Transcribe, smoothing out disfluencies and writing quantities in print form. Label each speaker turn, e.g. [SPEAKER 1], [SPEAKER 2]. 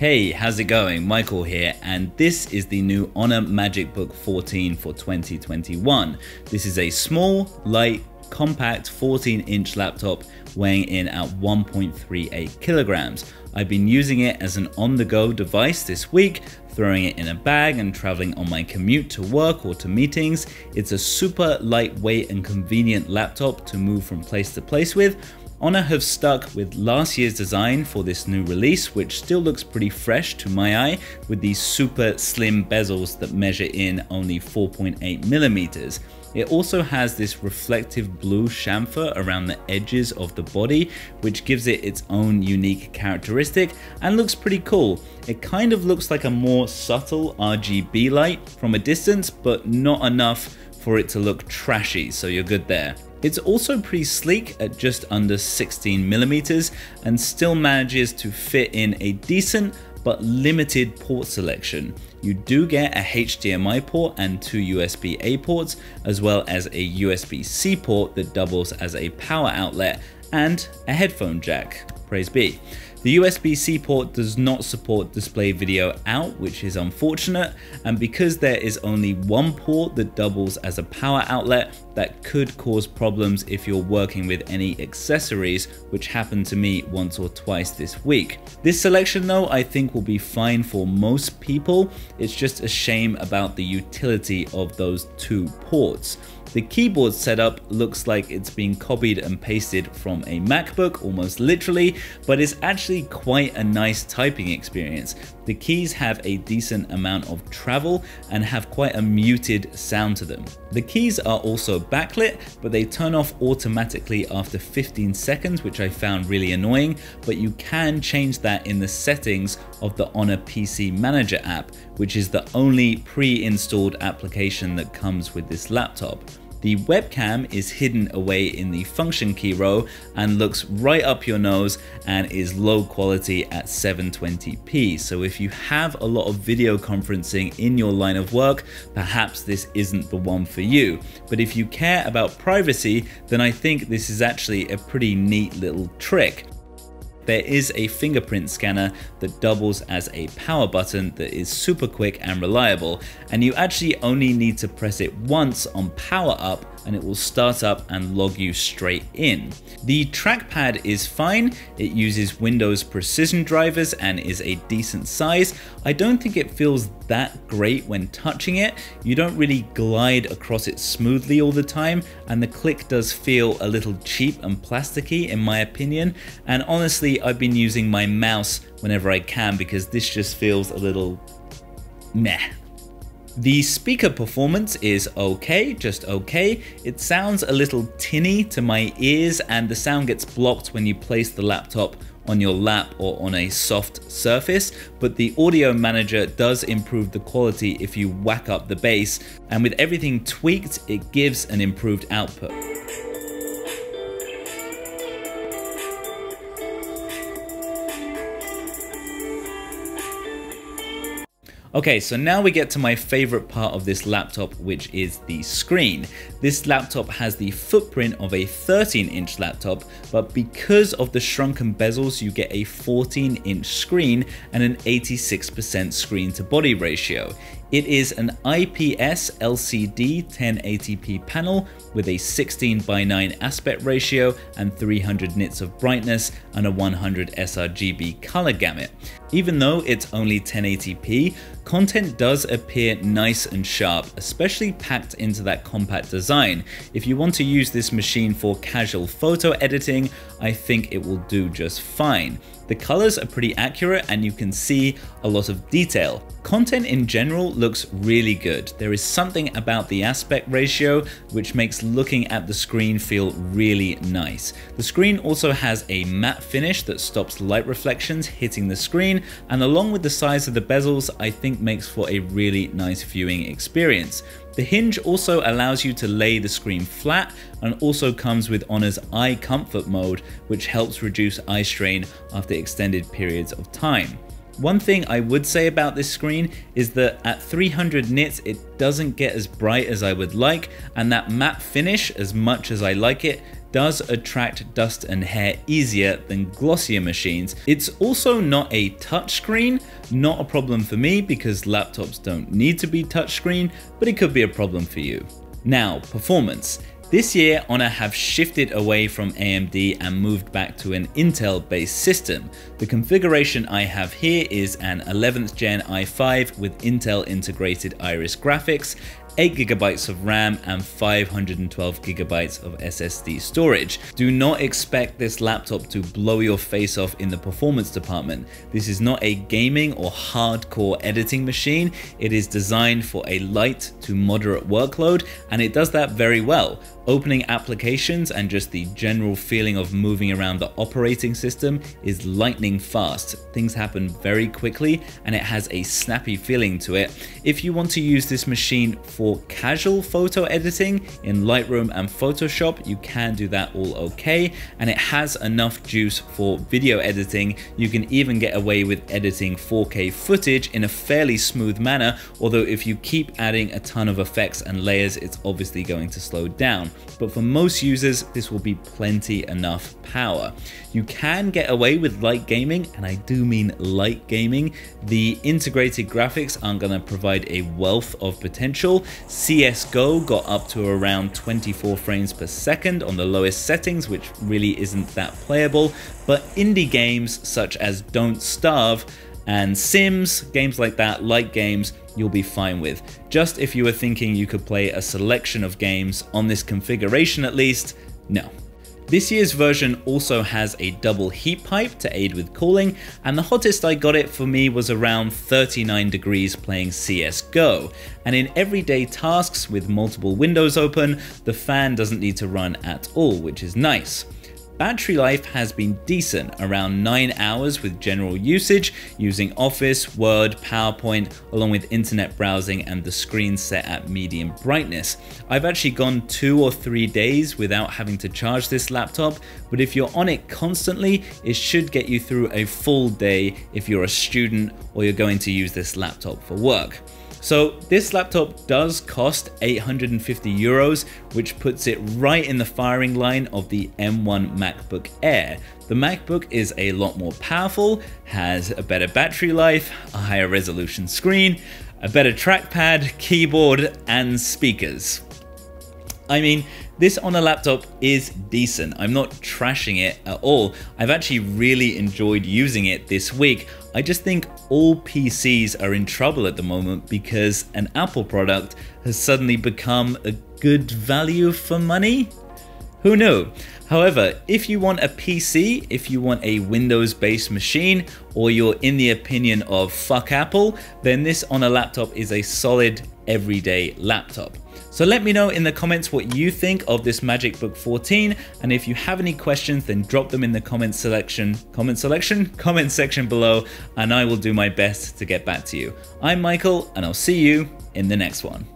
[SPEAKER 1] Hey, how's it going? Michael here, and this is the new Honor MagicBook 14 for 2021. This is a small, light, compact 14-inch laptop weighing in at 1.38 kilograms. I've been using it as an on-the-go device this week, throwing it in a bag and traveling on my commute to work or to meetings. It's a super lightweight and convenient laptop to move from place to place with. Honor have stuck with last year's design for this new release, which still looks pretty fresh to my eye, with these super slim bezels that measure in only 4.8 millimeters. It also has this reflective blue chamfer around the edges of the body, which gives it its own unique characteristic and looks pretty cool. It kind of looks like a more subtle RGB light from a distance, but not enough for it to look trashy, so you're good there. It's also pretty sleek at just under 16 millimeters and still manages to fit in a decent but limited port selection. You do get a HDMI port and two USB-A ports, as well as a USB-C port that doubles as a power outlet and a headphone jack. Praise be. The USB-C port does not support display video out, which is unfortunate, and because there is only one port that doubles as a power outlet, that could cause problems if you're working with any accessories, which happened to me once or twice this week. This selection though, I think will be fine for most people. It's just a shame about the utility of those two ports. The keyboard setup looks like it's been copied and pasted from a MacBook, almost literally, but it's actually quite a nice typing experience. The keys have a decent amount of travel and have quite a muted sound to them. The keys are also backlit, but they turn off automatically after 15 seconds, which I found really annoying, but you can change that in the settings of the Honor PC Manager app, which is the only pre-installed application that comes with this laptop. The webcam is hidden away in the function key row and looks right up your nose and is low quality at 720p. So if you have a lot of video conferencing in your line of work, perhaps this isn't the one for you. But if you care about privacy, then I think this is actually a pretty neat little trick. There is a fingerprint scanner that doubles as a power button that is super quick and reliable, and you actually only need to press it once on power up and it will start up and log you straight in. The trackpad is fine. It uses Windows precision drivers and is a decent size. I don't think it feels that great when touching it. You don't really glide across it smoothly all the time, and the click does feel a little cheap and plasticky in my opinion. And honestly, I've been using my mouse whenever I can because this just feels a little meh. The speaker performance is okay, just okay. It sounds a little tinny to my ears, and the sound gets blocked when you place the laptop on your lap or on a soft surface, but the audio manager does improve the quality if you whack up the bass, and with everything tweaked, it gives an improved output. Okay, so now we get to my favorite part of this laptop, which is the screen. This laptop has the footprint of a 13-inch laptop, but because of the shrunken bezels, you get a 14-inch screen and an 86% screen to body ratio. It is an IPS LCD 1080p panel with a 16:9 aspect ratio and 300 nits of brightness and a 100 sRGB color gamut. Even though it's only 1080p, content does appear nice and sharp, especially packed into that compact design. If you want to use this machine for casual photo editing, I think it will do just fine. The colors are pretty accurate and you can see a lot of detail. Content in general looks really good. There is something about the aspect ratio which makes looking at the screen feel really nice. The screen also has a matte finish that stops light reflections hitting the screen, and along with the size of the bezels, I think makes for a really nice viewing experience. The hinge also allows you to lay the screen flat and also comes with Honor's eye comfort mode, which helps reduce eye strain after extended periods of time. One thing I would say about this screen is that at 300 nits it doesn't get as bright as I would like, and that matte finish, as much as I like it, does attract dust and hair easier than glossier machines. It's also not a touchscreen, not a problem for me because laptops don't need to be touchscreen, but it could be a problem for you. Now, performance. This year, Honor have shifted away from AMD and moved back to an Intel-based system. The configuration I have here is an 11th gen i5 with Intel integrated Iris graphics, 8GB of RAM and 512GB of SSD storage. Do not expect this laptop to blow your face off in the performance department. This is not a gaming or hardcore editing machine. It is designed for a light to moderate workload, and it does that very well. Opening applications and just the general feeling of moving around the operating system is lightning fast. Things happen very quickly and it has a snappy feeling to it. If you want to use this machine for casual photo editing in Lightroom and Photoshop, you can do that all okay, and it has enough juice for video editing. You can even get away with editing 4K footage in a fairly smooth manner, although if you keep adding a ton of effects and layers, it's obviously going to slow down. But for most users, this will be plenty enough power. You can get away with light gaming, and I do mean light gaming. The integrated graphics aren't going to provide a wealth of potential. CSGO got up to around 24 frames per second on the lowest settings, which really isn't that playable. But indie games such as Don't Starve and Sims, games like that, light games, you'll be fine with. Just if you were thinking you could play a selection of games on this configuration at least, no. This year's version also has a double heat pipe to aid with cooling, and the hottest I got it for me was around 39 degrees playing CSGO. And in everyday tasks with multiple windows open, the fan doesn't need to run at all, which is nice. Battery life has been decent, around 9 hours with general usage, using Office, Word, PowerPoint, along with internet browsing and the screen set at medium brightness. I've actually gone 2 or 3 days without having to charge this laptop, but if you're on it constantly, it should get you through a full day if you're a student or you're going to use this laptop for work. So this laptop does cost 850 euros, which puts it right in the firing line of the M1 MacBook Air. The MacBook is a lot more powerful, has a better battery life, a higher resolution screen, a better trackpad, keyboard, and speakers. I mean, this on a laptop is decent. I'm not trashing it at all. I've actually really enjoyed using it this week. I just think all PCs are in trouble at the moment because an Apple product has suddenly become a good value for money. Who knew? However, if you want a PC, if you want a Windows-based machine, or you're in the opinion of fuck Apple, then this on a laptop is a solid everyday laptop. So let me know in the comments what you think of this MagicBook 14, and if you have any questions, then drop them in the comment section below, and I will do my best to get back to you. I'm Michael, and I'll see you in the next one.